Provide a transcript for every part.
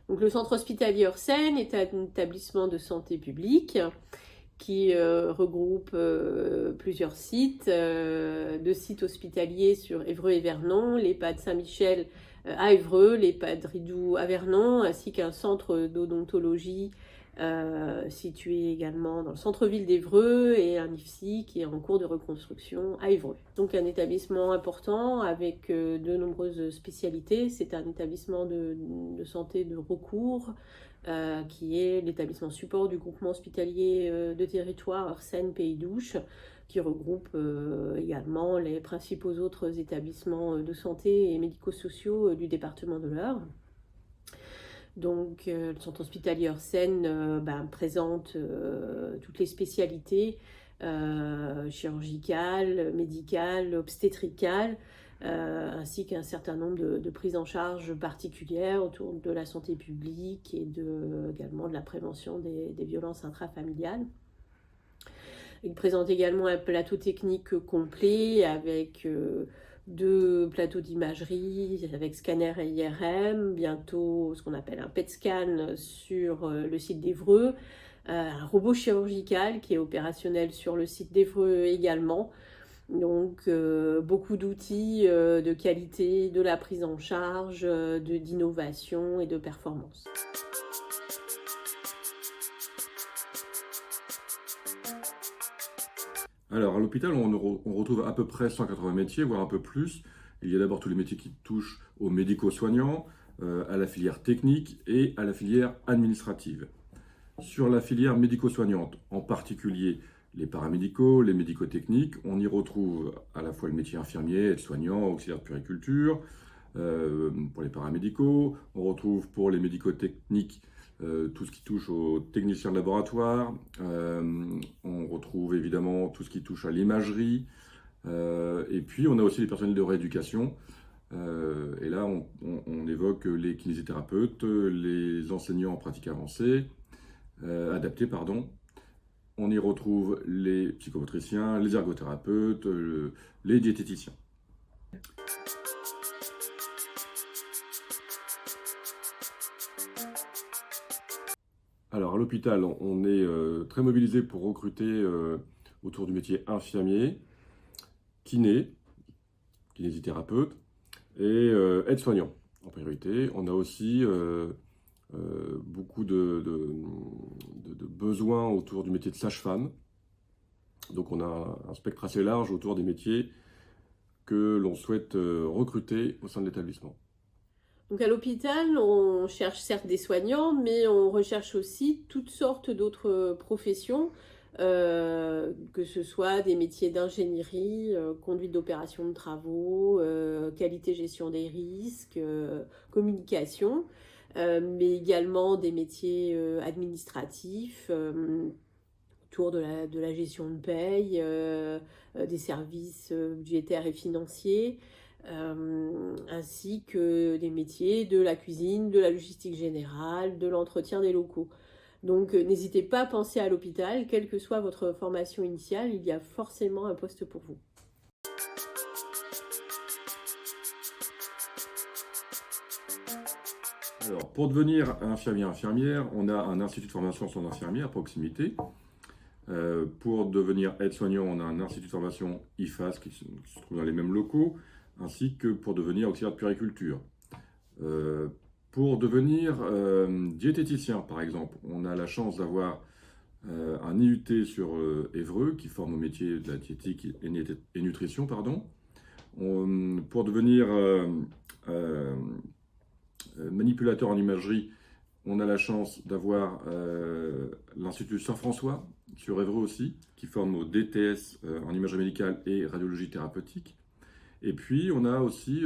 Donc, le centre hospitalier Orsen est un établissement de santé publique qui regroupe plusieurs sites, deux sites hospitaliers sur Évreux et Vernon, l'EHPAD Saint-Michel à Évreux, l'EHPAD Ridoux à Vernon, ainsi qu'un centre d'odontologie situé également dans le centre-ville d'Évreux et un IFSI qui est en cours de reconstruction à Évreux. Donc un établissement important avec de nombreuses spécialités. C'est un établissement de santé de recours qui est l'établissement support du groupement hospitalier de territoire Orsen Pays d'Ouche, qui regroupe également les principaux autres établissements de santé et médico-sociaux du département de l'Eure. Donc, le centre hospitalier Orsen présente toutes les spécialités chirurgicales, médicales, obstétricales, ainsi qu'un certain nombre de prises en charge particulières autour de la santé publique et également de la prévention des violences intrafamiliales. Il présente également un plateau technique complet avec deux plateaux d'imagerie avec scanner et IRM, bientôt ce qu'on appelle un PET scan sur le site d'Évreux, un robot chirurgical qui est opérationnel sur le site d'Évreux également. Donc beaucoup d'outils de qualité, de la prise en charge, d'innovation et de performance. Alors, à l'hôpital, on retrouve à peu près 180 métiers, voire un peu plus. Il y a d'abord tous les métiers qui touchent aux médico-soignants, à la filière technique et à la filière administrative. Sur la filière médico-soignante, en particulier les paramédicaux, les médico-techniques, on y retrouve à la fois le métier infirmier, aide-soignant, auxiliaire de puériculture, pour les paramédicaux. On retrouve pour les médico-techniques tout ce qui touche aux techniciens de laboratoire. On retrouve évidemment tout ce qui touche à l'imagerie. Et puis on a aussi les personnels de rééducation. Et là, on évoque les kinésithérapeutes, les enseignants en pratique avancée, adaptée, pardon. On y retrouve les psychomotriciens, les ergothérapeutes, les diététiciens. Alors à l'hôpital, on est très mobilisé pour recruter autour du métier infirmier, kiné, kinésithérapeute et aide-soignant en priorité. On a aussi beaucoup de besoins autour du métier de sage-femme. Donc on a un spectre assez large autour des métiers que l'on souhaite recruter au sein de l'établissement. Donc à l'hôpital, on cherche certes des soignants, mais on recherche aussi toutes sortes d'autres professions, que ce soit des métiers d'ingénierie, conduite d'opérations de travaux, qualité-gestion des risques, communication, mais également des métiers administratifs, autour de la gestion de paye, des services budgétaires et financiers, ainsi que des métiers de la cuisine, de la logistique générale, de l'entretien des locaux. Donc n'hésitez pas à penser à l'hôpital, quelle que soit votre formation initiale, il y a forcément un poste pour vous. Alors, pour devenir infirmière, on a un institut de formation en infirmier à proximité. Pour devenir aide-soignant, on a un institut de formation IFAS qui se trouve dans les mêmes locaux, ainsi que pour devenir auxiliaire de puériculture. Pour devenir diététicien, par exemple, on a la chance d'avoir un IUT sur Évreux qui forme au métier de la diététique et nutrition. Pour devenir manipulateur en imagerie, on a la chance d'avoir l'Institut Saint-François sur Évreux aussi, qui forme au DTS en imagerie médicale et radiologie thérapeutique. Et puis on a aussi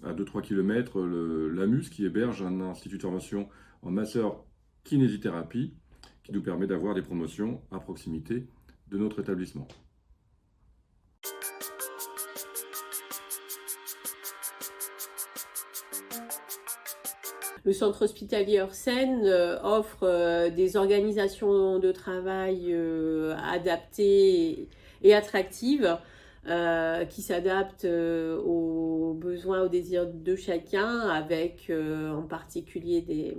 à 2-3 km l'AMUS qui héberge un institut de formation en masseur kinésithérapie qui nous permet d'avoir des promotions à proximité de notre établissement. Le centre hospitalier Orsen offre des organisations de travail adaptées et attractives, qui s'adapte aux besoins, aux désirs de chacun, avec en particulier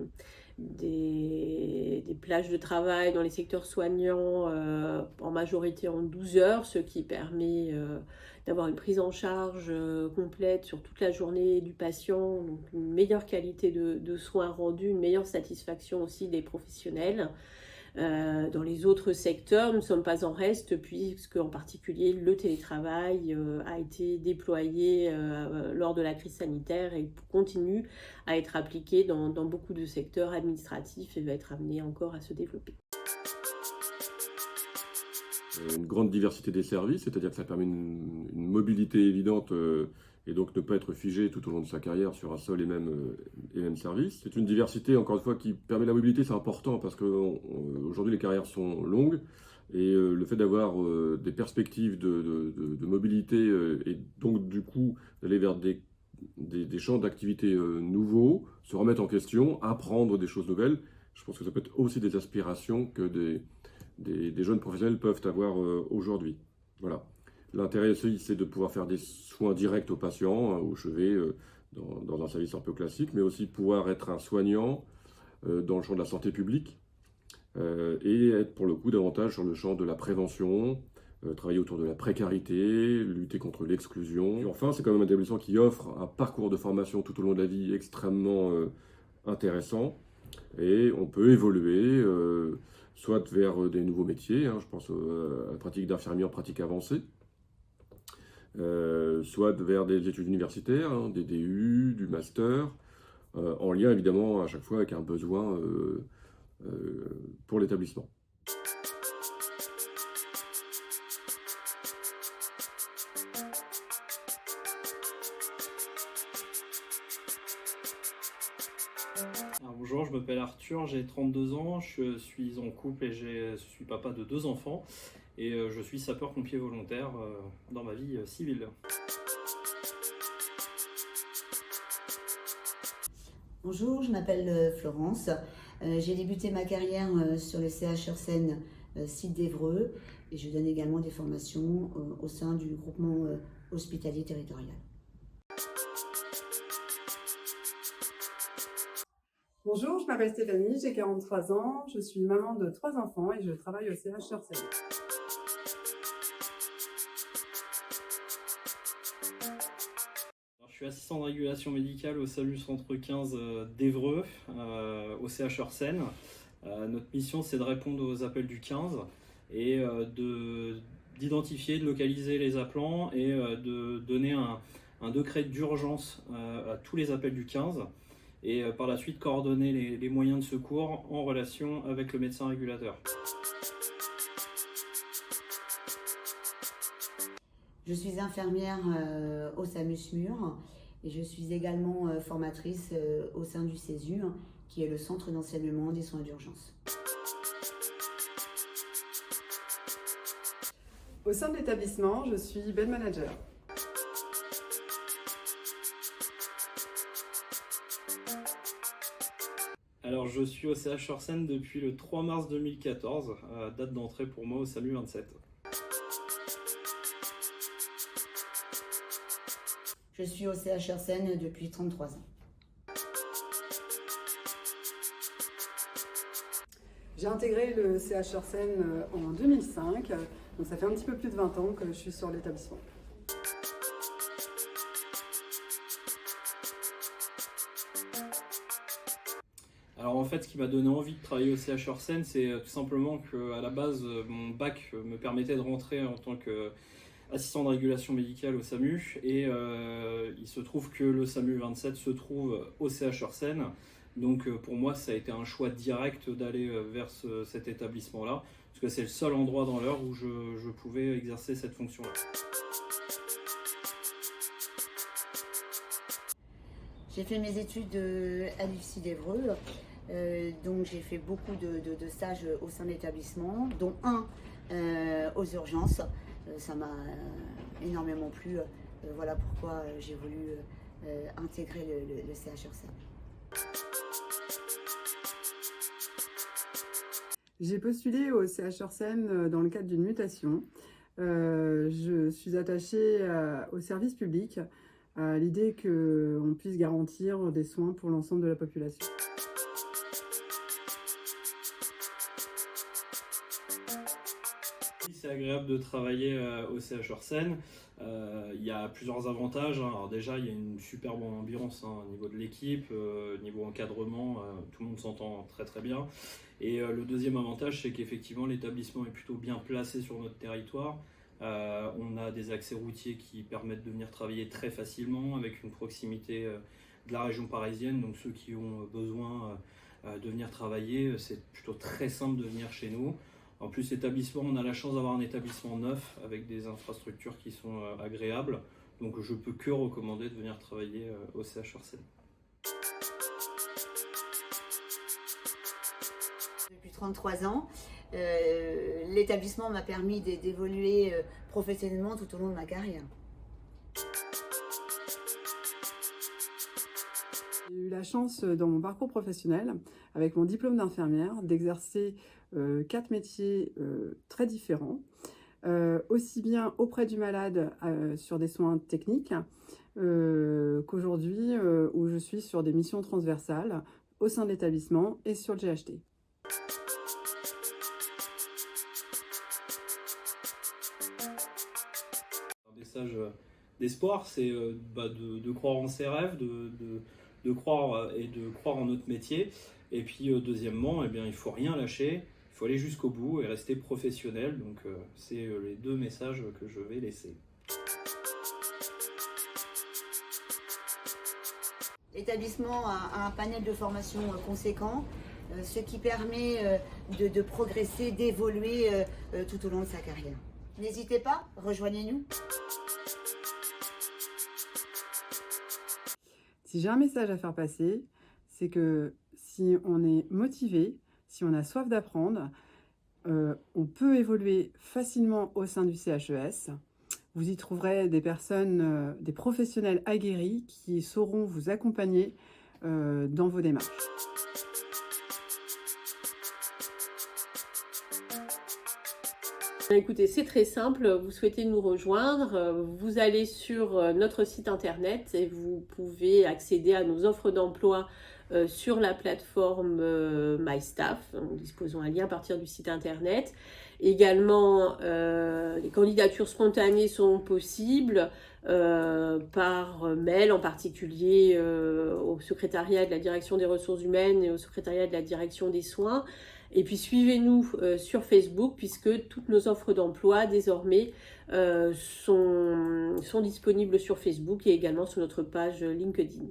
des plages de travail dans les secteurs soignants, en majorité en 12 heures, ce qui permet d'avoir une prise en charge complète sur toute la journée du patient, donc une meilleure qualité de soins rendus, une meilleure satisfaction aussi des professionnels. Dans les autres secteurs, nous ne sommes pas en reste, puisque en particulier le télétravail a été déployé lors de la crise sanitaire et continue à être appliqué dans beaucoup de secteurs administratifs et va être amené encore à se développer. Une grande diversité des services, c'est-à-dire que ça permet une mobilité évidente et donc ne pas être figé tout au long de sa carrière sur un seul et même service. C'est une diversité, encore une fois, qui permet la mobilité, c'est important parce qu'aujourd'hui les carrières sont longues et le fait d'avoir des perspectives de mobilité et donc du coup d'aller vers des champs d'activité nouveaux, se remettre en question, apprendre des choses nouvelles, je pense que ça peut être aussi des aspirations que des jeunes professionnels peuvent avoir aujourd'hui. Voilà. L'intérêt aussi, c'est de pouvoir faire des soins directs aux patients, au chevet, dans un service un peu classique, mais aussi pouvoir être un soignant dans le champ de la santé publique et être pour le coup davantage sur le champ de la prévention, travailler autour de la précarité, lutter contre l'exclusion. Et enfin, c'est quand même un établissement qui offre un parcours de formation tout au long de la vie extrêmement intéressant et on peut évoluer soit vers des nouveaux métiers, je pense à la pratique d'infirmier en pratique avancée, soit vers des études universitaires, des DU, du master, en lien évidemment à chaque fois avec un besoin pour l'établissement. Alors, bonjour, je m'appelle Arthur, j'ai 32 ans, je suis en couple et je suis papa de 2 enfants et je suis sapeur-pompier volontaire dans ma vie civile. Bonjour, je m'appelle Florence. J'ai débuté ma carrière sur le CH sur Seine, site d'Évreux, et je donne également des formations au sein du groupement hospitalier territorial. Bonjour, je m'appelle Stéphanie, j'ai 43 ans, je suis maman de 3 enfants et je travaille au CH sur Seine. Je suis assistant de régulation médicale au SAMU Centre 15 d'Évreux, au CH sur Seine. Notre mission, c'est de répondre aux appels du 15 et d'identifier, de localiser les appelants et de donner un décret d'urgence à tous les appels du 15 et par la suite coordonner les moyens de secours en relation avec le médecin régulateur. Je suis infirmière au SAMU SMUR et je suis également formatrice au sein du CESU, qui est le centre d'enseignement des soins d'urgence. Au sein de l'établissement, je suis bed manager. Alors je suis au CH sur Seine depuis le 3 mars 2014, date d'entrée pour moi au SAMU 27. Je suis au CH sur Seine depuis 33 ans. J'ai intégré le CH sur Seine en 2005, donc ça fait un petit peu plus de 20 ans que je suis sur l'établissement. Alors en fait, ce qui m'a donné envie de travailler au CH sur Seine, c'est tout simplement qu'à la base, mon bac me permettait de rentrer en tant qu'assistant de régulation médicale au SAMU. Et il se trouve que le SAMU 27 se trouve au CH sur Seine. Donc pour moi, ça a été un choix direct d'aller vers cet établissement-là, parce que c'est le seul endroit dans l'Eure où je pouvais exercer cette fonction-là. J'ai fait mes études à l'IFSI d'Évreux, donc j'ai fait beaucoup de stages au sein de l'établissement, dont un aux urgences. Ça m'a énormément plu, voilà pourquoi j'ai voulu intégrer le CH sur Seine. J'ai postulé au CH sur Seine dans le cadre d'une mutation. Je suis attachée au service public, à l'idée qu'on puisse garantir des soins pour l'ensemble de la population. C'est agréable de travailler au CH Orsène. Il y a plusieurs avantages, hein. Alors déjà, il y a une super bonne ambiance, hein, au niveau de l'équipe, niveau encadrement, tout le monde s'entend très très bien. Et le deuxième avantage, c'est qu'effectivement l'établissement est plutôt bien placé sur notre territoire. On a des accès routiers qui permettent de venir travailler très facilement avec une proximité de la région parisienne. Donc ceux qui ont besoin de venir travailler, c'est plutôt très simple de venir chez nous. En plus, l'établissement, on a la chance d'avoir un établissement neuf avec des infrastructures qui sont agréables. Donc je peux que recommander de venir travailler au CH Orsène. Depuis 33 ans, l'établissement m'a permis d'évoluer professionnellement tout au long de ma carrière. J'ai eu la chance dans mon parcours professionnel, avec mon diplôme d'infirmière, d'exercer 4 métiers très différents, aussi bien auprès du malade sur des soins techniques qu'aujourd'hui où je suis sur des missions transversales au sein de l'établissement et sur le GHT. Un message d'espoir, c'est de croire en ses rêves, de croire et de croire en notre métier. Et puis deuxièmement, eh bien, il ne faut rien lâcher, il faut aller jusqu'au bout et rester professionnel. Donc c'est les deux messages que je vais laisser. L'établissement a un panel de formation conséquent, ce qui permet de progresser, d'évoluer tout au long de sa carrière. N'hésitez pas, rejoignez-nous. Si j'ai un message à faire passer, c'est que si on est motivé, si on a soif d'apprendre, on peut évoluer facilement au sein du CHES. Vous y trouverez des personnes, des professionnels aguerris qui sauront vous accompagner dans vos démarches. Écoutez, c'est très simple, vous souhaitez nous rejoindre, vous allez sur notre site internet et vous pouvez accéder à nos offres d'emploi sur la plateforme MyStaff. Nous disposons un lien à partir du site internet. Également, les candidatures spontanées sont possibles par mail, en particulier au secrétariat de la direction des ressources humaines et au secrétariat de la direction des soins. Et puis suivez-nous sur Facebook puisque toutes nos offres d'emploi désormais sont disponibles sur Facebook et également sur notre page LinkedIn.